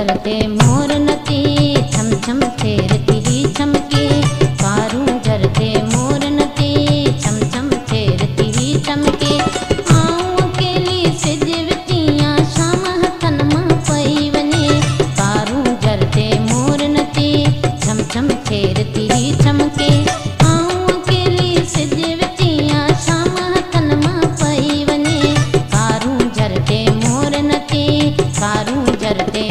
झरते मोर नती छम छम फेरती ही चमके। कारू झरते मोर नती छम छम फेरती ही चमके। आऊं अकेली सिज विटियां शाम हथन मां पई वञे। कारू झरते मोर नती छम छम फेरती ही चमके। आऊं अकेली सिज विटियां शाम हथन मां पई वञे। कारू झरते मोर नती कारू झरते